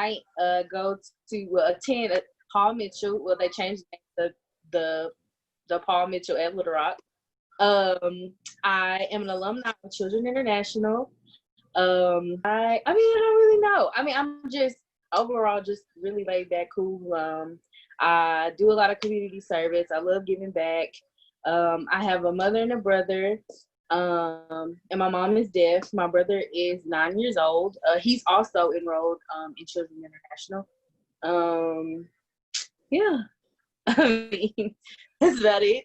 might go to attend Paul Mitchell. Well, they changed the the Paul Mitchell at Little Rock. I am an alumni of Children International. I mean, I don't really know. I mean, I'm just overall just really laid back, cool. I do a lot of community service. I love giving back. I have a mother and a brother. And my mom is deaf. My brother is 9 years old. He's also enrolled in Children International. Yeah, I mean, that's about it.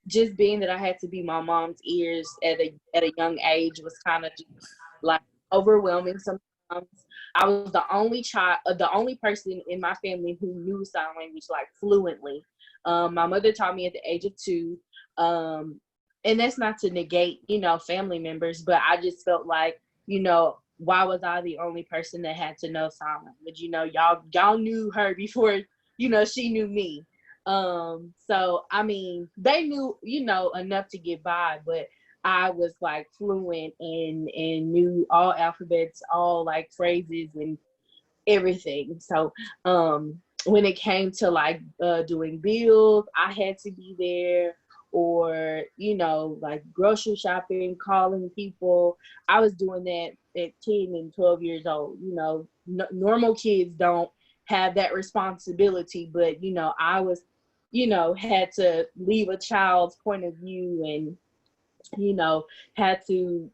Just being that I had to be my mom's ears at a young age was kind of just like overwhelming sometimes. I was the only child, the only person in my family who knew sign language like fluently. My mother taught me at the age of 2. And that's not to negate, family members, but I just felt like, why was I the only person that had to know sign language? Y'all knew her before, she knew me. So I mean, they knew, enough to get by, but I was like fluent and knew all alphabets, all like phrases and everything. So when it came to like doing bills, I had to be there, or like grocery shopping, calling people. I was doing that at 10 and 12 years old. Normal kids don't have that responsibility, but I was had to leave a child's point of view, and had to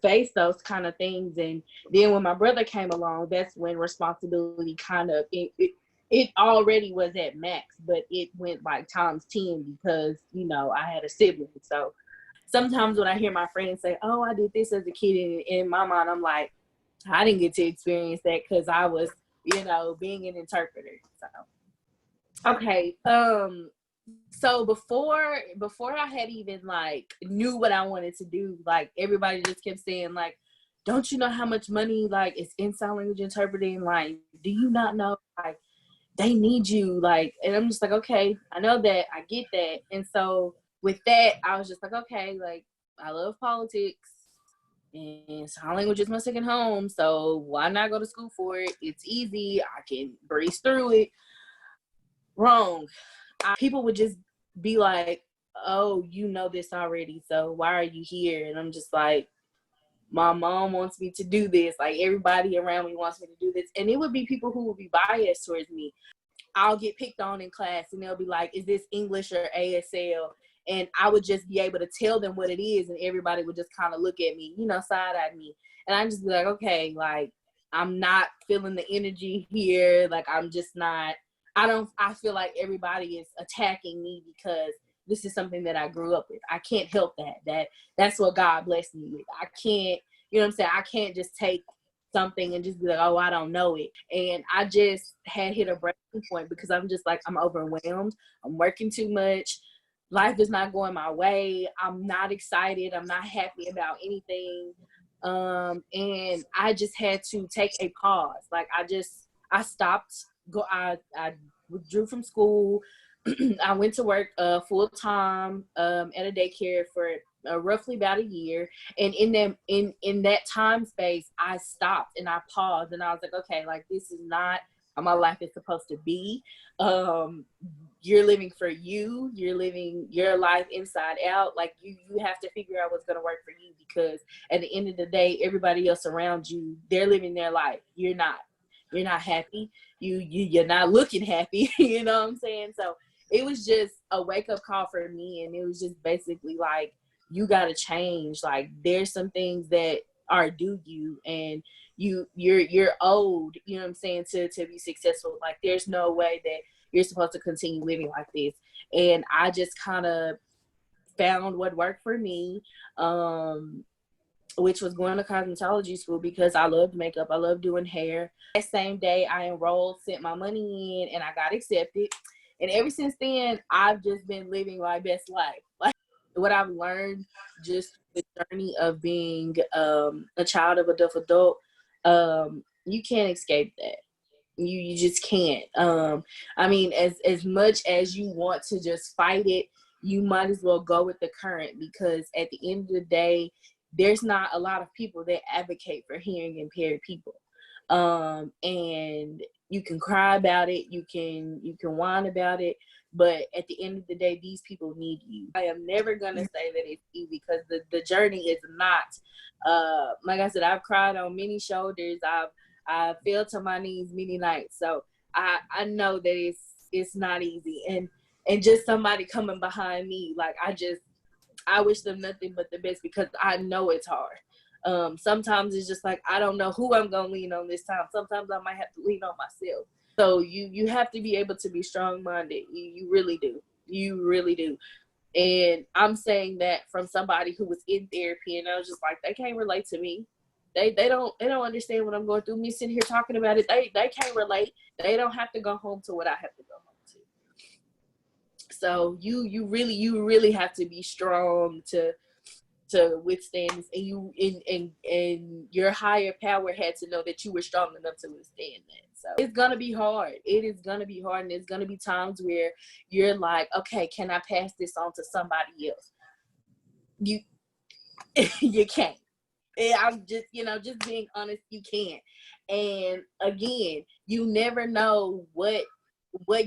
face those kind of things. And then when my brother came along, that's when responsibility kind of it already was at max, but it went like times 10 because I had a sibling. So sometimes when I hear my friends say, oh, I did this as a kid, and in my mind I'm like, I didn't get to experience that because I was being an interpreter. So okay, so before I had even like knew what I wanted to do, like everybody just kept saying like, don't you know how much money like is in sign language interpreting? Like, do you not know like they need you? Like, and I'm just like, okay, I know that, I get that. And so with that, I was just like, okay, like I love politics and sign language is my second home, so why not go to school for it? It's easy, I can breeze through it. Wrong. People would just be like, oh, you know this already, so why are you here? And I'm just like, my mom wants me to do this. Like everybody around me wants me to do this. And it would be people who would be biased towards me. I'll get picked on in class and they'll be like, is this English or ASL? And I would just be able to tell them what it is, and everybody would just kind of look at me, side at me. And I just be like, okay, like I'm not feeling the energy here. Like I'm just not, I feel like everybody is attacking me because this is something that I grew up with. I can't help that's what God blessed me with. I can't, what I'm saying? I can't just take something and just be like, oh, I don't know it. And I just had hit a breaking point because I'm just like, I'm overwhelmed. I'm working too much. Life is not going my way. I'm not excited. I'm not happy about anything. And I just had to take a pause. Like I stopped. I withdrew from school. I went to work full time at a daycare for roughly about a year. And in that time space, I stopped and I paused and I was like, okay, like this is not how my life is supposed to be. You're living for you. You're living your life inside out. Like you have to figure out what's going to work for you, because at the end of the day, everybody else around you, they're living their life. You're not happy. You're not looking happy. You know what I'm saying? So it was just a wake up call for me. And it was just basically like, you got to change. Like there's some things that are due you, and you're owed, you know what I'm saying, to be successful. Like there's no way that you're supposed to continue living like this. And I just kind of found what worked for me, which was going to cosmetology school because I loved makeup. I loved doing hair. That same day I enrolled, sent my money in, and I got accepted. And ever since then, I've just been living my best life. Like what I've learned, just the journey of being a child of a deaf adult, you can't escape that. You just can't. I mean, as much as you want to just fight it, you might as well go with the current, because at the end of the day, there's not a lot of people that advocate for hearing impaired people. And you can cry about it, you can whine about it, but at the end of the day, these people need you. I am never gonna say that it's easy, because the journey is not. Like I said, I've cried on many shoulders. I've fell to my knees many nights. So I know that it's not easy. And just somebody coming behind me, like I wish them nothing but the best, because I know it's hard. Sometimes it's just like, I don't know who I'm gonna lean on this time. Sometimes I might have to lean on myself. So you have to be able to be strong-minded. You really do. You really do. And I'm saying that from somebody who was in therapy, and I was just like, they can't relate to me. They don't understand what I'm going through. Me sitting here talking about it, they can't relate. They don't have to go home to what I have to go home to. So you really have to be strong to withstand this, and and your higher power had to know that you were strong enough to withstand that. So it's gonna be hard. It is gonna be hard, and there's gonna be times where you're like, okay, can I pass this on to somebody else? You you can't. And I'm just, just being honest, you can't. And again, you never know what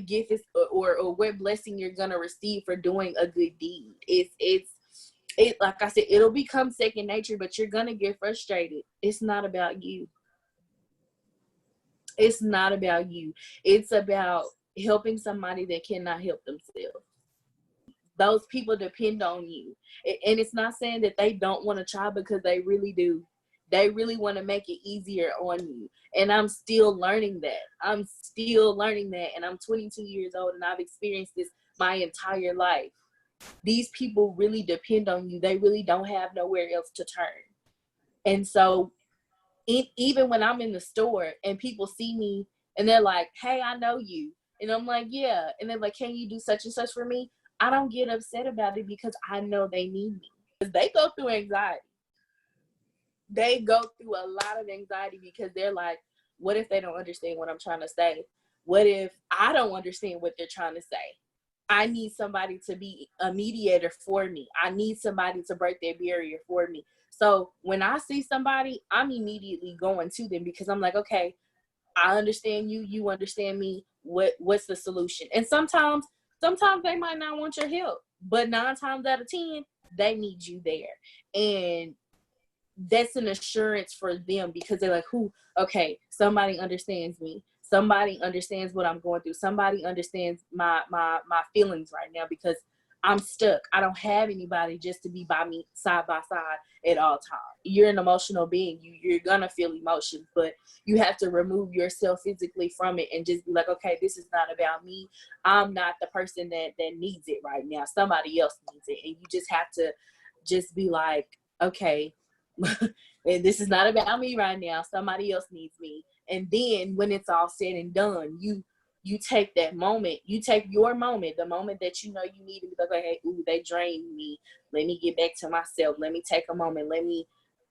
gift is, or what blessing you're gonna receive for doing a good deed. It, like I said, it'll become second nature, but you're gonna get frustrated. It's not about you. It's not about you. It's about helping somebody that cannot help themselves. Those people depend on you. And it's not saying that they don't want to try, because they really do. They really want to make it easier on you. And I'm still learning that. And I'm 22 years old, and I've experienced this my entire life. These people really depend on you. They really don't have nowhere else to turn. And so even when I'm in the store and people see me and they're like, hey, I know you. And I'm like, yeah. And they're like, can you do such and such for me? I don't get upset about it, because I know they need me. Because they go through anxiety. They go through a lot of anxiety, because they're like, what if they don't understand what I'm trying to say? What if I don't understand what they're trying to say? I need somebody to be a mediator for me. I need somebody to break their barrier for me. So when I see somebody, I'm immediately going to them, because I'm like, okay, I understand you. You understand me. What's the solution? And sometimes they might not want your help, but 9 times out of 10, they need you there. And that's an assurance for them, because they're like, okay, somebody understands me. Somebody understands what I'm going through. Somebody understands my feelings right now, because I'm stuck. I don't have anybody just to be by me side by side at all times. You're an emotional being. You're gonna feel emotions, but you have to remove yourself physically from it and just be like, okay, this is not about me. I'm not the person that needs it right now. Somebody else needs it. And you just have to just be like, okay, and this is not about me right now. Somebody else needs me. And then when it's all said and done, you take that moment, you take your moment, the moment that you know you need to be like, hey, ooh, they drained me. Let me get back to myself. Let me take a moment. Let me,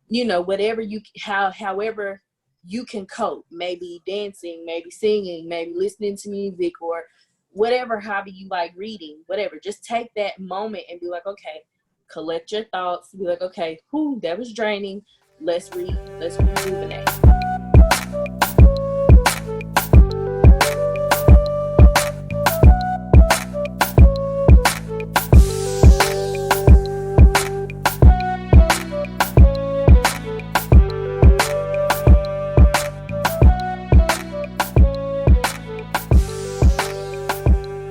whatever however you can cope, maybe dancing, maybe singing, maybe listening to music, or whatever hobby you like, reading, whatever. Just take that moment and be like, okay, collect your thoughts. Be like, okay, that was draining. Let's rejuvenate.